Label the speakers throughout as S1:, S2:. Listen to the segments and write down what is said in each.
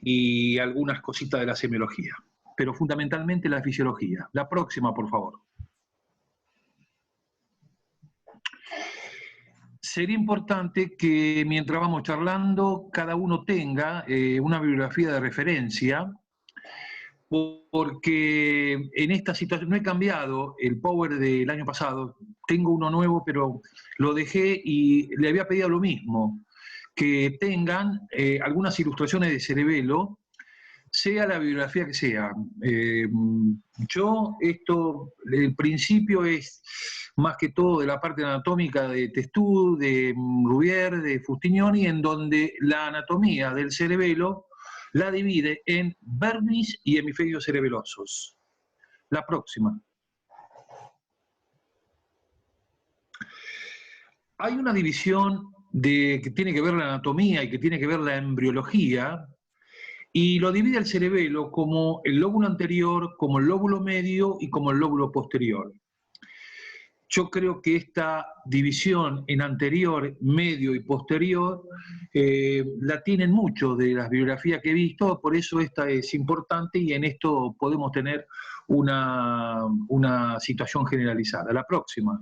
S1: y algunas cositas de la semiología, pero fundamentalmente la fisiología. La próxima, por favor. Sería importante que mientras vamos charlando, cada uno tenga una bibliografía de referencia, porque en esta situación no he cambiado el Power del año pasado, tengo uno nuevo, pero lo dejé y le había pedido lo mismo, que tengan algunas ilustraciones de Cerebelo, sea la bibliografía que sea. El principio es más que todo de la parte anatómica de Testud, de Rubier, de Fustignoni, en donde la anatomía del cerebelo la divide en vermis y hemisferios cerebelosos. La próxima. Hay una división que tiene que ver la anatomía y que tiene que ver la embriología, y lo divide el cerebelo como el lóbulo anterior, como el lóbulo medio y como el lóbulo posterior. Yo creo que esta división en anterior, medio y posterior la tienen mucho de las bibliografías que he visto, por eso esta es importante y en esto podemos tener una situación generalizada. La próxima.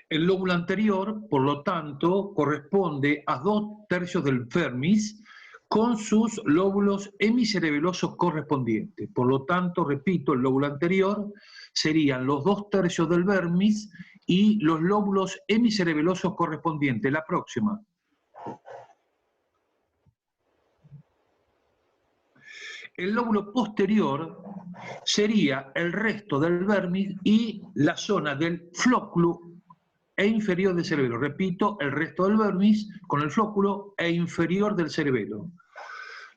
S1: El lóbulo anterior, por lo tanto, corresponde a 2/3 del vermis con sus lóbulos hemicerebelosos correspondientes. Por lo tanto, repito, el lóbulo anterior serían los 2/3 del vermis y los lóbulos hemicerebelosos correspondientes. La próxima. El lóbulo posterior sería el resto del vermis y la zona del flóculo e inferior del cerebelo. Repito, el resto del vermis con el flóculo e inferior del cerebelo.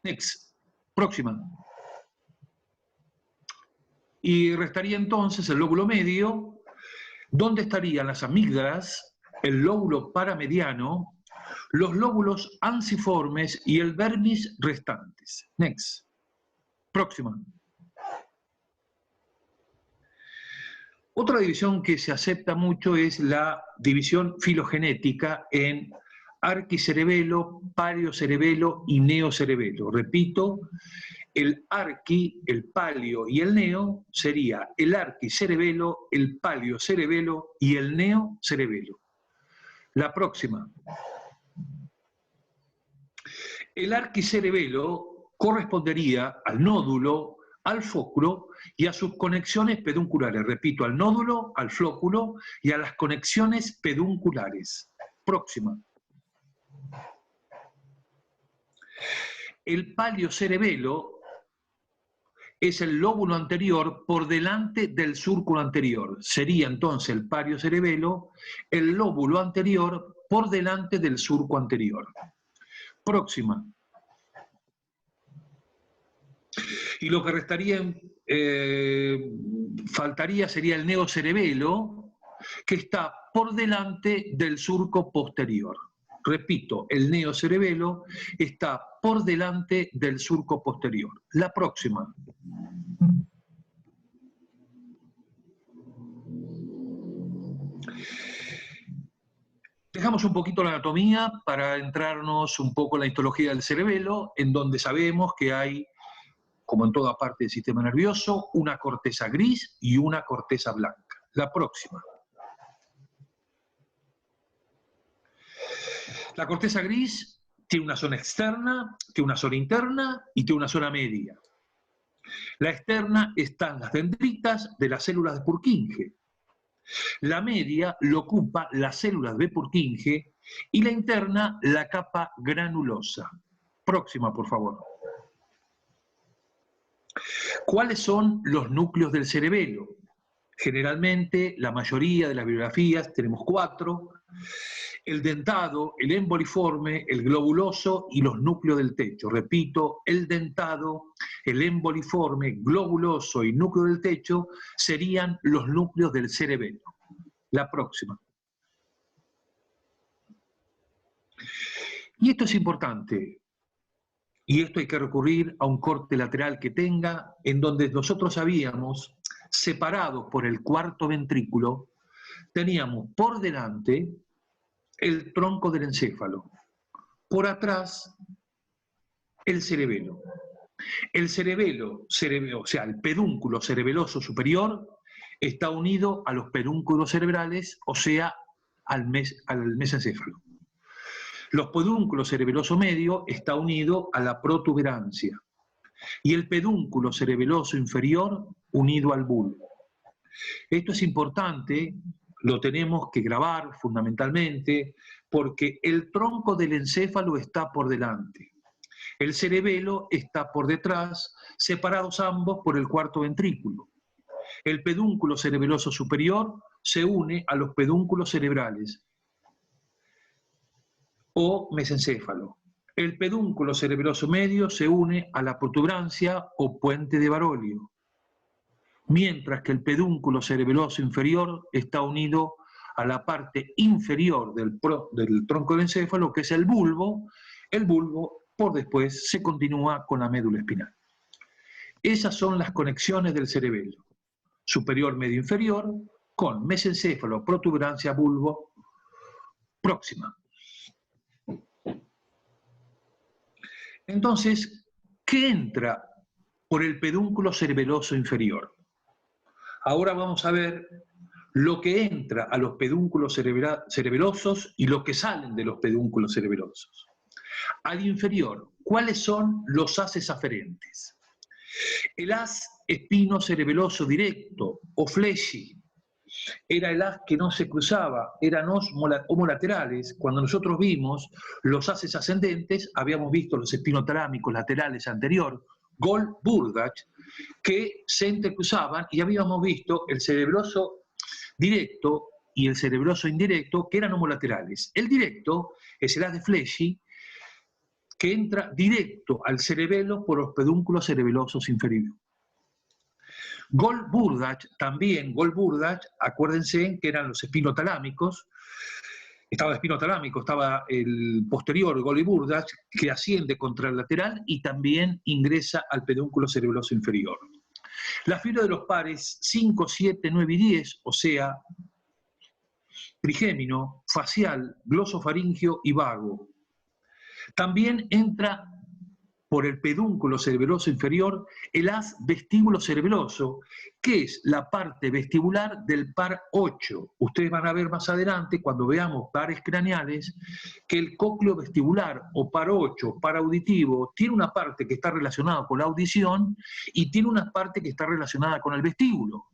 S1: Next. Próxima. Y restaría entonces el lóbulo medio, donde estarían las amígdalas, el lóbulo paramediano, los lóbulos ansiformes y el vermis restantes. Next. Próxima. Otra división que se acepta mucho es la división filogenética en arquicerebelo, paliocerebelo y neocerebelo. Repito, el arqui, el palio y el neo sería el arquicerebelo, el paliocerebelo y el neocerebelo. La próxima. El arquicerebelo correspondería al nódulo, al flóculo y a sus conexiones pedunculares. Repito, al nódulo, al flóculo y a las conexiones pedunculares. Próxima. El paliocerebelo es el lóbulo anterior por delante del súrculo anterior. Sería entonces el paliocerebelo el lóbulo anterior por delante del surco anterior. Próxima. Y lo que faltaría sería el neocerebelo, que está por delante del surco posterior. Repito, el neocerebelo está por delante del surco posterior. La próxima. Dejamos un poquito la anatomía para entrarnos un poco en la histología del cerebelo, en donde sabemos que hay, como en toda parte del sistema nervioso, una corteza gris y una corteza blanca. La próxima. La corteza gris tiene una zona externa, tiene una zona interna y tiene una zona media. La externa están las dendritas de las células de Purkinje. La media lo ocupa las células de Purkinje y la interna la capa granulosa. Próxima, por favor. ¿Cuáles son los núcleos del cerebelo? Generalmente, la mayoría de las bibliografías, tenemos 4, el dentado, el emboliforme, el globuloso y los núcleos del techo. Repito, el dentado, el emboliforme, globuloso y núcleo del techo serían los núcleos del cerebelo. La próxima. Y esto es importante. Y esto hay que recurrir a un corte lateral que tenga, en donde nosotros habíamos, separados por el cuarto ventrículo, teníamos por delante el tronco del encéfalo. por atrás el cerebelo. El cerebelo, o sea, el pedúnculo cerebeloso superior está unido a los pedúnculos cerebrales, o sea, al mesencéfalo. Los pedúnculos cerebeloso medio está unido a la protuberancia y el pedúnculo cerebeloso inferior unido al bulbo. Esto es importante, lo tenemos que grabar fundamentalmente, porque el tronco del encéfalo está por delante. El cerebelo está por detrás, separados ambos por el cuarto ventrículo. El pedúnculo cerebeloso superior se une a los pedúnculos cerebrales o mesencéfalo. El pedúnculo cerebeloso medio se une a la protuberancia o puente de Barolio, mientras que el pedúnculo cerebeloso inferior está unido a la parte inferior del tronco del encéfalo, que es el bulbo. El bulbo, por después, se continúa con la médula espinal. Esas son las conexiones del cerebelo, superior, medio, inferior, con mesencéfalo, protuberancia, bulbo, próxima. Entonces, ¿qué entra por el pedúnculo cerebeloso inferior? Ahora vamos a ver lo que entra a los pedúnculos cerebelosos y lo que salen de los pedúnculos cerebelosos. Al inferior, ¿cuáles son los haces aferentes? El haz espino-cerebeloso directo, o fleshy, era el haz que no se cruzaba, eran homolaterales. Cuando nosotros vimos los haces ascendentes, habíamos visto los espinotalámicos laterales anterior, Gold-Burdach, que se entrecruzaban, y habíamos visto el cerebroso directo y el cerebroso indirecto, que eran homolaterales. El directo es el haz de Fleshy, que entra directo al cerebelo por los pedúnculos cerebelosos inferiores. Gold-Burdach, también Gold-Burdach, acuérdense que eran los espinotalámicos, estaba el espinotalámico, estaba el posterior Gold-Burdach, que asciende contra el lateral y también ingresa al pedúnculo cerebeloso inferior. La fibra de los pares 5, 7, 9 y 10, o sea, trigémino, facial, glosofaringio y vago. También entra por el pedúnculo cerebeloso inferior el haz vestíbulo cerebeloso, que es la parte vestibular del par 8. Ustedes van a ver más adelante, cuando veamos pares craneales, que el cócleo vestibular o par 8, par auditivo, tiene una parte que está relacionada con la audición y tiene una parte que está relacionada con el vestíbulo.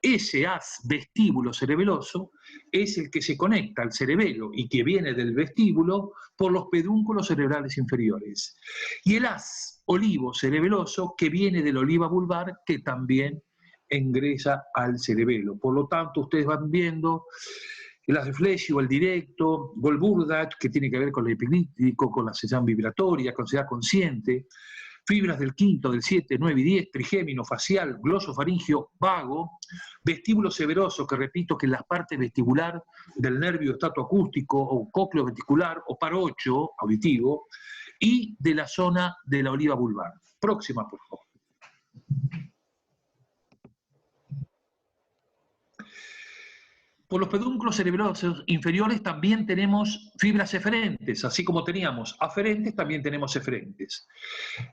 S1: Ese haz vestíbulo cerebeloso es el que se conecta al cerebelo y que viene del vestíbulo por los pedúnculos cerebrales inferiores. Y el haz olivo cerebeloso que viene del oliva vulvar, que también ingresa al cerebelo. Por lo tanto, ustedes van viendo el haz de Fleshy o el directo, Gold-Burdach, que tiene que ver con el epiclíptico, con la señal vibratoria, con la consciente, fibras del quinto, del 7, 9 y 10, trigémino, facial, glosofaringio, vago, vestíbulo severoso, que repito que es la parte vestibular del nervio estatoacústico o cócleo vestibular, o par 8, auditivo, y de la zona de la oliva vulvar. Próxima, por favor. Por los pedúnculos cerebelosos inferiores también tenemos fibras eferentes, así como teníamos aferentes, también tenemos eferentes.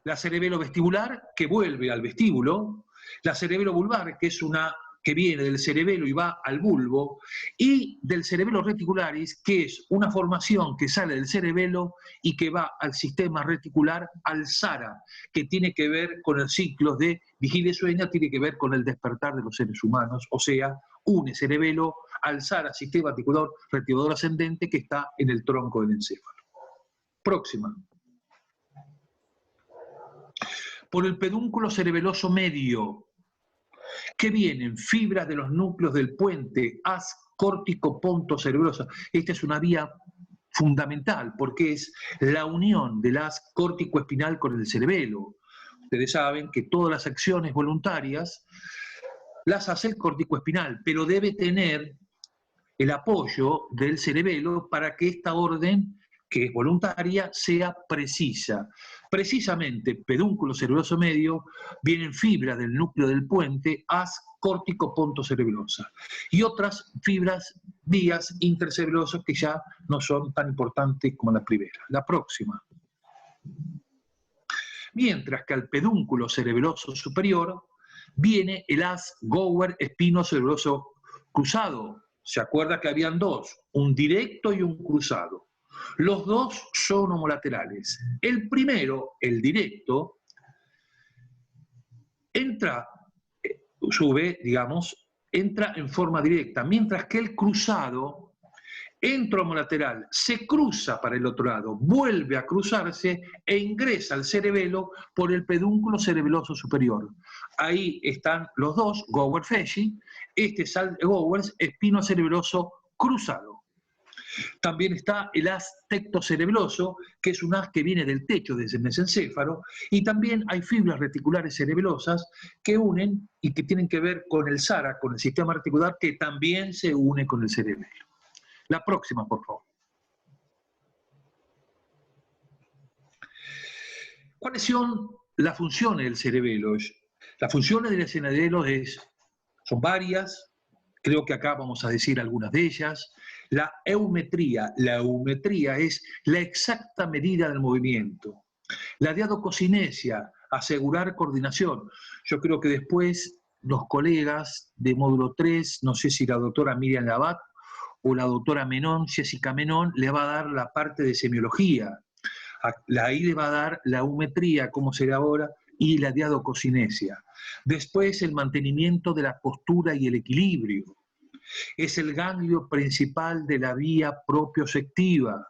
S1: La cerebelo vestibular, que vuelve al vestíbulo, la cerebelo vulvar, que es una que viene del cerebelo y va al bulbo, y del cerebelo reticularis, que es una formación que sale del cerebelo y que va al sistema reticular, al SARA, que tiene que ver con el ciclo de vigilia y sueño, tiene que ver con el despertar de los seres humanos, o sea, une cerebelo al SARA, sistema reticulador ascendente, que está en el tronco del encéfalo. Próxima. Por el pedúnculo cerebeloso medio, que vienen fibras de los núcleos del puente haz córtico ponto cerebroso. Esta es una vía fundamental porque es la unión del haz córtico espinal con el cerebelo. Ustedes saben que todas las acciones voluntarias las hace el córtico espinal, pero debe tener el apoyo del cerebelo para que esta orden que es voluntaria, sea precisa. Precisamente, pedúnculo cerebeloso medio, vienen fibras del núcleo del puente, haz córtico ponto cerebelosa, y otras fibras, vías intercerebelosas que ya no son tan importantes como la primera. La próxima. Mientras que al pedúnculo cerebeloso superior viene el haz Gower espino cerebeloso cruzado. ¿Se acuerda que habían dos? Un directo y un cruzado. Los dos son homolaterales. El primero, el directo, entra, sube, digamos, entra en forma directa, mientras que el cruzado entra homolateral, se cruza para el otro lado, vuelve a cruzarse e ingresa al cerebelo por el pedúnculo cerebeloso superior. Ahí están los dos, Gower-Fesci, este es Gower espino cerebeloso cruzado. También está el haz tectocerebeloso, que es un haz que viene del techo del mesencéfalo, y también hay fibras reticulares cerebelosas que unen y que tienen que ver con el SARA, con el sistema reticular, que también se une con el cerebelo. La próxima, por favor. ¿Cuáles son las funciones del cerebelo? Las funciones del cerebelo son varias, creo que acá vamos a decir algunas de ellas. La eumetría es la exacta medida del movimiento. La diadococinesia, asegurar coordinación. Yo creo que después los colegas de módulo 3, no sé si la doctora Miriam Labat o la doctora Menón, Jessica Menón, le va a dar la parte de semiología. Ahí le va a dar la eumetría, como será ahora, y la diadococinesia. Después el mantenimiento de la postura y el equilibrio. Es el ganglio principal de la vía propioceptiva,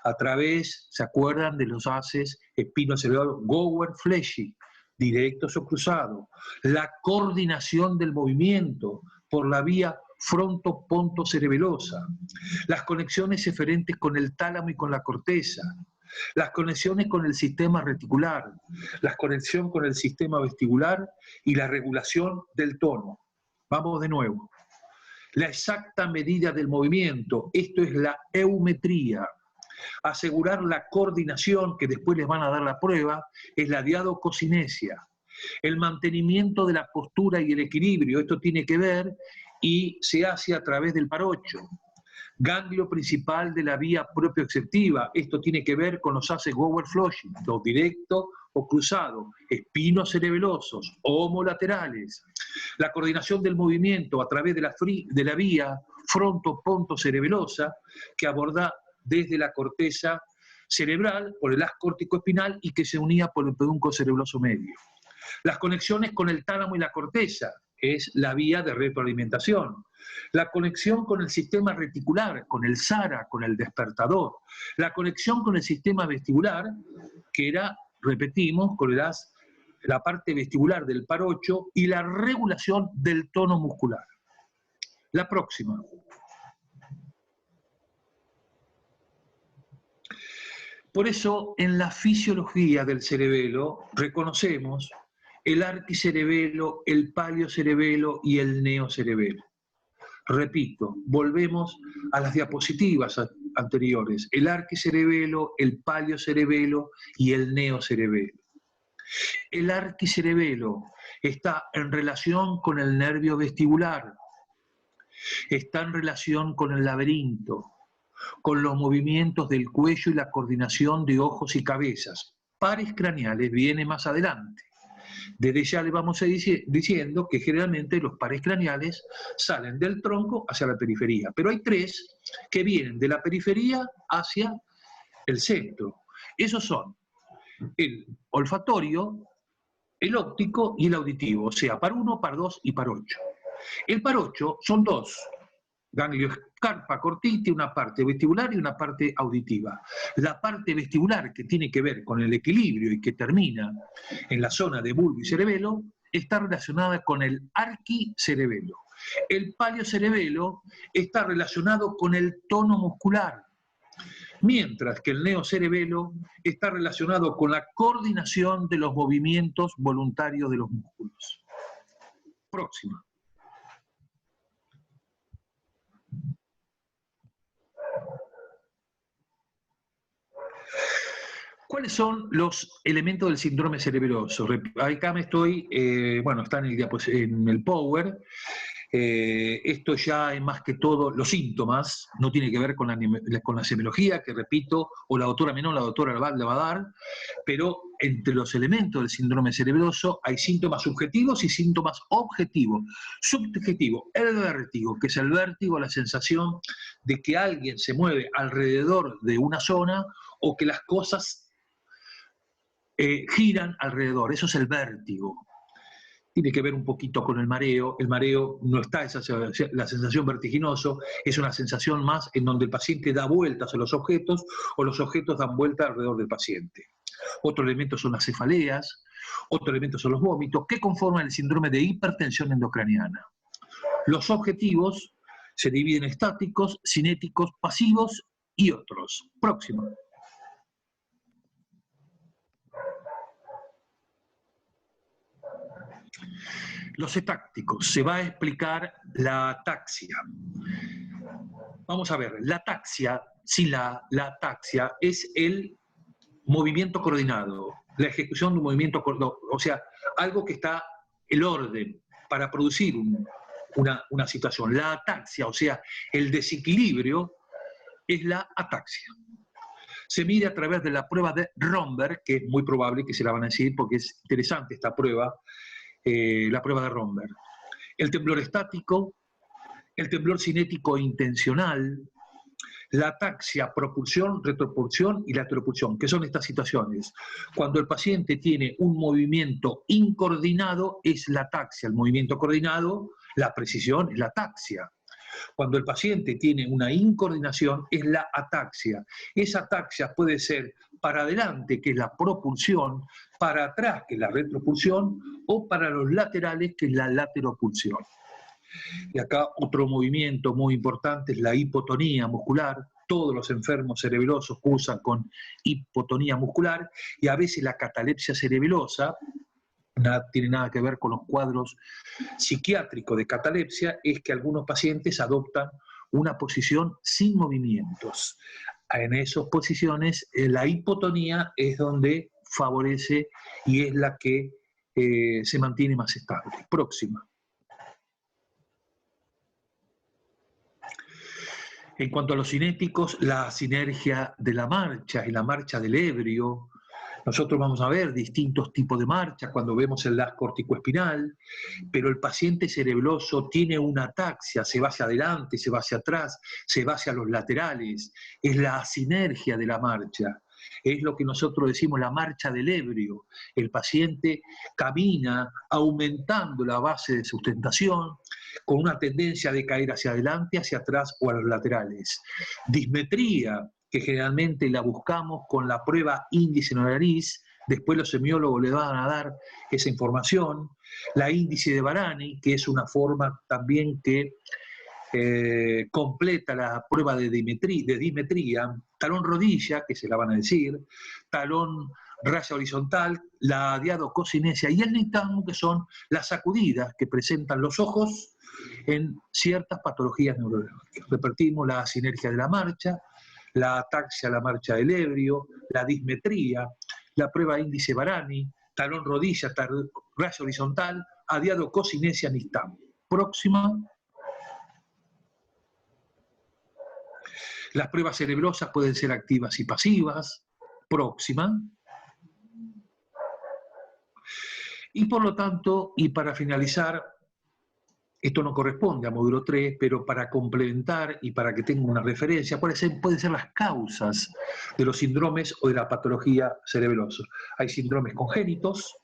S1: a través, ¿se acuerdan de los haces espinocerebelo Gower-Fleshy, directos o cruzados? La coordinación del movimiento por la vía frontopontocerebelosa, las conexiones eferentes con el tálamo y con la corteza, las conexiones con el sistema reticular, la conexión con el sistema vestibular y la regulación del tono. Vamos de nuevo. La exacta medida del movimiento, esto es la eumetría. Asegurar la coordinación, que después les van a dar la prueba, es la diadococinesia. El mantenimiento de la postura y el equilibrio, esto tiene que ver y se hace a través del parocho. Ganglio principal de la vía propioceptiva, esto tiene que ver con los haces Gower-Fleshy, los directos o cruzados, espinos cerebelosos, homolaterales. La coordinación del movimiento a través de la vía frontopontocerebelosa, que aborda desde la corteza cerebral por el haz córtico-espinal y que se unía por el pedúnculo cerebeloso medio. Las conexiones con el tálamo y la corteza es la vía de retroalimentación. La conexión con el sistema reticular, con el SARA, con el despertador. La conexión con el sistema vestibular, que era, repetimos, con la parte vestibular del parocho y la regulación del tono muscular. La próxima. Por eso, en la fisiología del cerebelo reconocemos el arquicerebelo, el paliocerebelo y el neocerebelo. Repito, volvemos a las diapositivas anteriores. El arquicerebelo, el paliocerebelo y el neocerebelo. El arquicerebelo está en relación con el nervio vestibular, está en relación con el laberinto, con los movimientos del cuello y la coordinación de ojos y cabezas. Pares craneales viene más adelante. Desde ya le vamos a ir diciendo que generalmente los pares craneales salen del tronco hacia la periferia, pero hay tres que vienen de la periferia hacia el centro. Esos son el olfatorio, el óptico y el auditivo, o sea, par 1, par 2 y par 8. El par 8 son dos, ganglio carpa cortite, una parte vestibular y una parte auditiva. La parte vestibular, que tiene que ver con el equilibrio y que termina en la zona de bulbo y cerebelo, está relacionada con el arquicerebelo. El paliocerebelo está relacionado con el tono muscular, mientras que el neocerebelo está relacionado con la coordinación de los movimientos voluntarios de los músculos. Próxima. ¿Cuáles son los elementos del síndrome cerebroso? Acá me estoy, bueno, está en el Power. Esto ya es más que todo los síntomas, no tiene que ver con la semiología, que repito, o la doctora Menón, la doctora le va a dar, pero entre los elementos del síndrome cerebroso hay síntomas subjetivos y síntomas objetivos. Subjetivo, el vértigo, que es el vértigo, la sensación de que alguien se mueve alrededor de una zona o que las cosas giran alrededor, eso es el vértigo. Tiene que ver un poquito con el mareo no está la sensación vertiginoso, es una sensación más en donde el paciente da vueltas a los objetos o los objetos dan vueltas alrededor del paciente. Otro elemento son las cefaleas, otro elemento son los vómitos, que conforman el síndrome de hipertensión endocraniana. Los objetivos se dividen en estáticos, cinéticos, pasivos y otros. Próximo. Los etácticos, se va a explicar la ataxia. Vamos a ver, la ataxia, la ataxia es el movimiento coordinado, la ejecución de un movimiento coordinado, o sea, algo que está el orden para producir una situación. La ataxia, o sea, el desequilibrio, es la ataxia. Se mide a través de la prueba de Romberg, que es muy probable que se la van a decir porque es interesante esta prueba, la prueba de Romberg. El temblor estático, el temblor cinético intencional, la ataxia, propulsión, retropulsión y lateropulsión, que son estas situaciones. Cuando el paciente tiene un movimiento incoordinado, es la ataxia. El movimiento coordinado, la precisión, es la ataxia. Cuando el paciente tiene una incoordinación, es la ataxia. Esa ataxia puede ser para adelante, que es la propulsión, para atrás, que es la retropulsión, o para los laterales, que es la lateropulsión. Y acá otro movimiento muy importante es la hipotonía muscular. Todos los enfermos cerebelosos cursan con hipotonía muscular y a veces la catalepsia cerebelosa, tiene nada que ver con los cuadros psiquiátricos de catalepsia, es que algunos pacientes adoptan una posición sin movimientos. En esas posiciones la hipotonía es donde favorece y es la que se mantiene más estable. Próxima. En cuanto a los cinéticos, la sinergia de la marcha y la marcha del ebrio. Nosotros vamos a ver distintos tipos de marchas cuando vemos el lag corticoespinal, pero el paciente cerebroso tiene una ataxia, se va hacia adelante, se va hacia atrás, se va hacia los laterales. Es la sinergia de la marcha. Es lo que nosotros decimos la marcha del ebrio. El paciente camina aumentando la base de sustentación con una tendencia de caer hacia adelante, hacia atrás o a los laterales. Dismetría, que generalmente la buscamos con la prueba índice en la nariz, después los semiólogos le van a dar esa información. La índice de Varani, que es una forma también que completa la prueba de dismetría, talón rodilla, que se la van a decir, talón raya horizontal, la diadococinesia y el nistagmo, que son las sacudidas que presentan los ojos en ciertas patologías neurológicas. Repetimos la sinergia de la marcha, la ataxia, la marcha del ebrio, la dismetría, la prueba índice Varani, talón rodilla, raya horizontal, adiadococinesia, nistagmo. Próxima. Las pruebas cerebrosas pueden ser activas y pasivas. Próxima. Y por lo tanto, y para finalizar, esto no corresponde a módulo 3, pero para complementar y para que tenga una referencia, pueden ser las causas de los síndromes o de la patología cerebrosa. Hay síndromes congénitos,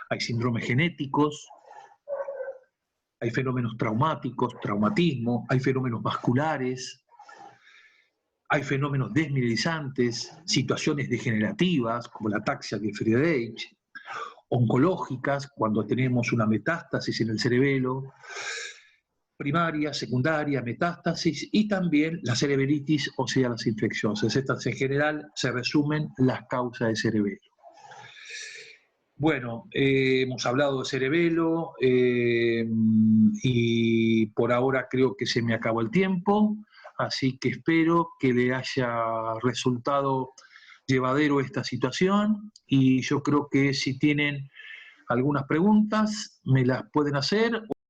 S1: hay síndromes genéticos, hay fenómenos traumáticos, traumatismo, hay fenómenos vasculares, hay fenómenos desmineralizantes, situaciones degenerativas, como la ataxia de Friedreich, oncológicas, cuando tenemos una metástasis en el cerebelo, primaria, secundaria, metástasis, y también la cerebritis, o sea, las infecciosas. Estas en general se resumen las causas de cerebelo. Bueno, hemos hablado de cerebelo y por ahora creo que se me acabó el tiempo, así que espero que le haya resultado llevadero esta situación y yo creo que si tienen algunas preguntas me las pueden hacer